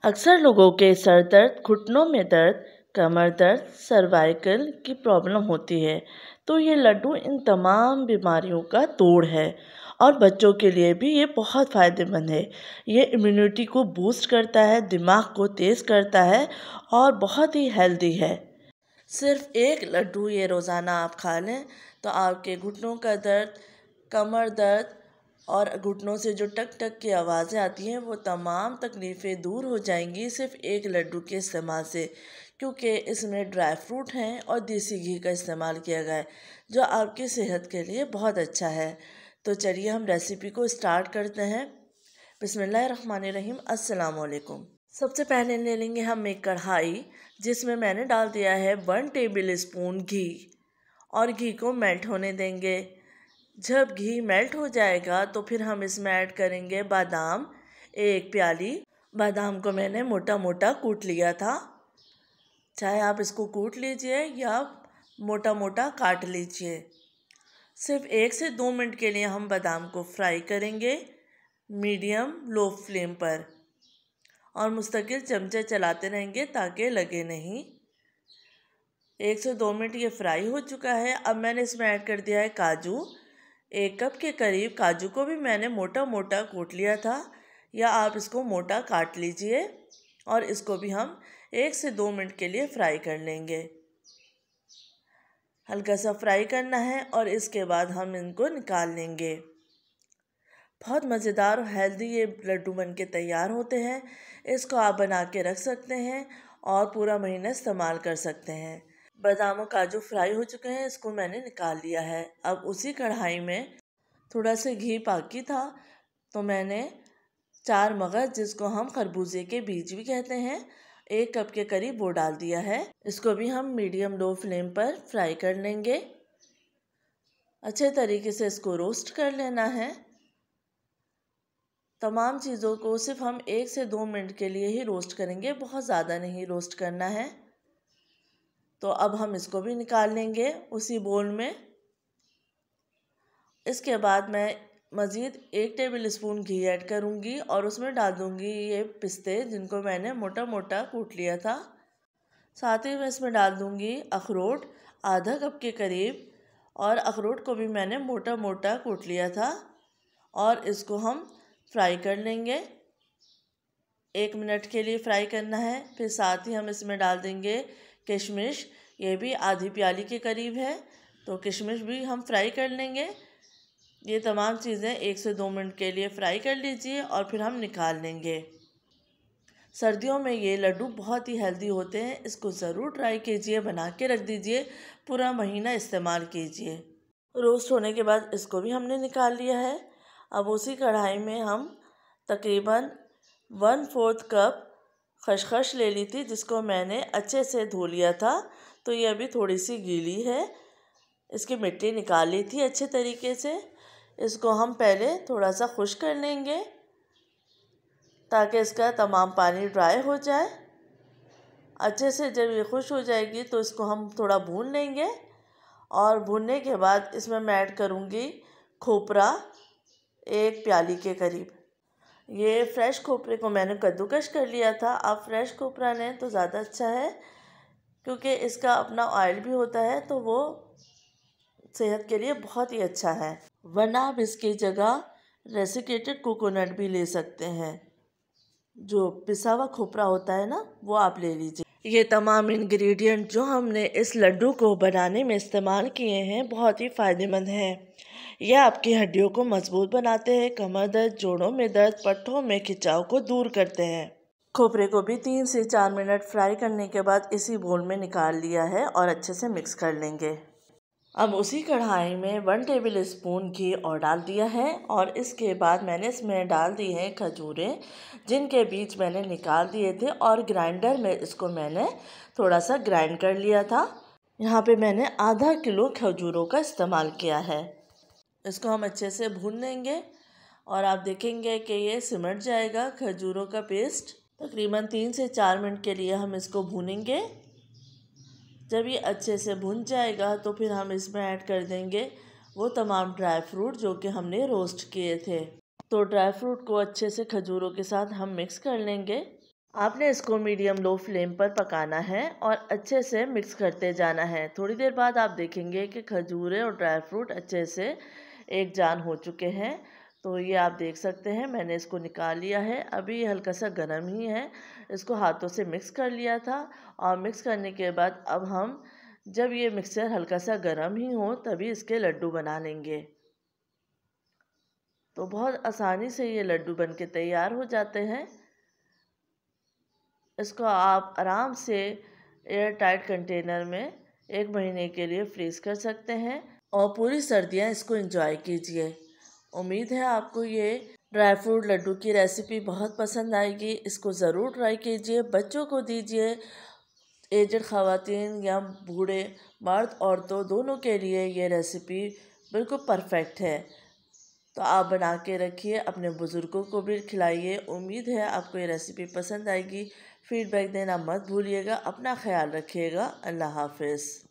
अक्सर लोगों के सर दर्द, घुटनों में दर्द, कमर दर्द, सर्वाइकल की प्रॉब्लम होती है। तो ये लड्डू इन तमाम बीमारियों का तोड़ है और बच्चों के लिए भी ये बहुत फ़ायदेमंद है। ये इम्यूनिटी को बूस्ट करता है, दिमाग को तेज़ करता है और बहुत ही हेल्दी है। सिर्फ एक लड्डू ये रोज़ाना आप खा लें तो आपके घुटनों का दर्द, कमर दर्द और घुटनों से जो टक टक की आवाज़ें आती हैं वो तमाम तकलीफ़ें दूर हो जाएंगी सिर्फ एक लड्डू के इस्तेमाल से, क्योंकि इसमें ड्राई फ्रूट हैं और देसी घी का इस्तेमाल किया गया है जो आपकी सेहत के लिए बहुत अच्छा है। तो चलिए हम रेसिपी को स्टार्ट करते हैं। बिस्मिल्लाहिर्रहमानिर्रहीम। अस्सलाम वालेकुम। सबसे पहले ले लेंगे हम एक कढ़ाई जिसमें मैंने डाल दिया है 1 टेबल स्पून घी और घी को मेल्ट होने देंगे। जब घी मेल्ट हो जाएगा तो फिर हम इसमें ऐड करेंगे बादाम, 1 प्याली। बादाम को मैंने मोटा मोटा कूट लिया था, चाहे आप इसको कूट लीजिए या मोटा मोटा काट लीजिए। सिर्फ 1 से 2 मिनट के लिए हम बादाम को फ्राई करेंगे मीडियम लो फ्लेम पर और मुस्तकिल चमचे चलाते रहेंगे ताकि लगे नहीं। 1 से 2 मिनट ये फ्राई हो चुका है। अब मैंने इसमें ऐड कर दिया है काजू। 1 कप के करीब काजू को भी मैंने मोटा मोटा कूट लिया था या आप इसको मोटा काट लीजिए और इसको भी हम 1 से 2 मिनट के लिए फ्राई कर लेंगे। हल्का सा फ्राई करना है और इसके बाद हम इनको निकाल लेंगे। बहुत मज़ेदार और हेल्दी ये लड्डू बन के तैयार होते हैं। इसको आप बना के रख सकते हैं और पूरा महीना इस्तेमाल कर सकते हैं। बादाम और काजू फ्राई हो चुके हैं, इसको मैंने निकाल लिया है। अब उसी कढ़ाई में थोड़ा सा घी बाकी था तो मैंने 4 मगज, जिसको हम खरबूजे के बीज भी कहते हैं, 1 कप के करीब वो डाल दिया है। इसको भी हम मीडियम लो फ्लेम पर फ्राई कर लेंगे। अच्छे तरीके से इसको रोस्ट कर लेना है। तमाम चीज़ों को सिर्फ हम 1 से 2 मिनट के लिए ही रोस्ट करेंगे, बहुत ज़्यादा नहीं रोस्ट करना है। तो अब हम इसको भी निकाल लेंगे उसी बोल में। इसके बाद मैं मज़ीद 1 टेबल स्पून घी ऐड करूँगी और उसमें डाल दूँगी ये पिस्ते जिनको मैंने मोटा मोटा कूट लिया था। साथ ही मैं इसमें डाल दूँगी अखरोट, आधा कप के करीब, और अखरोट को भी मैंने मोटा मोटा कूट लिया था और इसको हम फ्राई कर लेंगे। 1 मिनट के लिए फ्राई करना है। फिर साथ ही हम इसमें डाल देंगे किशमिश, ये भी आधी प्याली के करीब है, तो किशमिश भी हम फ्राई कर लेंगे। ये तमाम चीज़ें 1 से 2 मिनट के लिए फ्राई कर लीजिए और फिर हम निकाल लेंगे। सर्दियों में ये लड्डू बहुत ही हेल्दी होते हैं, इसको ज़रूर ट्राई कीजिए, बना के रख दीजिए, पूरा महीना इस्तेमाल कीजिए। रोस्ट होने के बाद इसको भी हमने निकाल लिया है। अब उसी कढ़ाई में हम तकरीबन 1/4 कप खसखस ले ली थी जिसको मैंने अच्छे से धो लिया था, तो ये अभी थोड़ी सी गीली है, इसकी मिट्टी निकाल ली थी अच्छे तरीके से। इसको हम पहले थोड़ा सा खुश्क कर लेंगे ताकि इसका तमाम पानी ड्राई हो जाए। अच्छे से जब ये खुश हो जाएगी तो इसको हम थोड़ा भून लेंगे और भूनने के बाद इसमें मैं ऐड करूँगी खोपरा, 1 प्याली के करीब। ये फ्रेश खोपरे को मैंने कद्दूकस कर लिया था। आप फ्रेश खोपरा लें तो ज़्यादा अच्छा है क्योंकि इसका अपना ऑयल भी होता है, तो वो सेहत के लिए बहुत ही अच्छा है। वरना आप इसकी जगह रेसिकेटेड कोकोनट भी ले सकते हैं, जो पिसा हुआ खोपरा होता है ना, वो आप ले लीजिए। ये तमाम इंग्रेडिएंट जो हमने इस लड्डू को बनाने में इस्तेमाल किए हैं बहुत ही फ़ायदेमंद हैं। यह आपकी हड्डियों को मजबूत बनाते हैं, कमर दर्द, जोड़ों में दर्द, पट्टों में खिंचाव को दूर करते हैं। खोपरे को भी 3 से 4 मिनट फ्राई करने के बाद इसी बोल में निकाल लिया है और अच्छे से मिक्स कर लेंगे। अब उसी कढ़ाई में 1 टेबल स्पून घी और डाल दिया है और इसके बाद मैंने इसमें डाल दी हैं खजूरें, जिनके बीज मैंने निकाल दिए थे और ग्राइंडर में इसको मैंने थोड़ा सा ग्राइंड कर लिया था। यहाँ पे मैंने आधा किलो खजूरों का इस्तेमाल किया है। इसको हम अच्छे से भून लेंगे और आप देखेंगे कि ये सिमट जाएगा खजूरों का पेस्ट। तकरीबन 3 से 4 मिनट के लिए हम इसको भूनेंगे। जब ये अच्छे से भुन जाएगा तो फिर हम इसमें ऐड कर देंगे वो तमाम ड्राई फ्रूट जो कि हमने रोस्ट किए थे। तो ड्राई फ्रूट को अच्छे से खजूरों के साथ हम मिक्स कर लेंगे। आपने इसको मीडियम लो फ्लेम पर पकाना है और अच्छे से मिक्स करते जाना है। थोड़ी देर बाद आप देखेंगे कि खजूरें और ड्राई फ्रूट अच्छे से एक जान हो चुके हैं। तो ये आप देख सकते हैं, मैंने इसको निकाल लिया है। अभी ये हल्का सा गर्म ही है। इसको हाथों से मिक्स कर लिया था और मिक्स करने के बाद अब हम, जब ये मिक्सचर हल्का सा गर्म ही हो तभी इसके लड्डू बना लेंगे। तो बहुत आसानी से ये लड्डू बन के तैयार हो जाते हैं। इसको आप आराम से एयर टाइट कंटेनर में 1 महीने के लिए फ्रीज़ कर सकते हैं और पूरी सर्दियां इसको एंजॉय कीजिए। उम्मीद है आपको ये ड्राई फ्रूट लड्डू की रेसिपी बहुत पसंद आएगी। इसको ज़रूर ट्राई कीजिए, बच्चों को दीजिए, एजड ख़वातीन या बूढ़े मर्द औरतों दोनों के लिए ये रेसिपी बिल्कुल परफेक्ट है। तो आप बना के रखिए, अपने बुज़ुर्गों को भी खिलाइए। उम्मीद है आपको ये रेसिपी पसंद आएगी। फीडबैक देना मत भूलिएगा। अपना ख्याल रखिएगा। अल्लाह हाफ़िज़।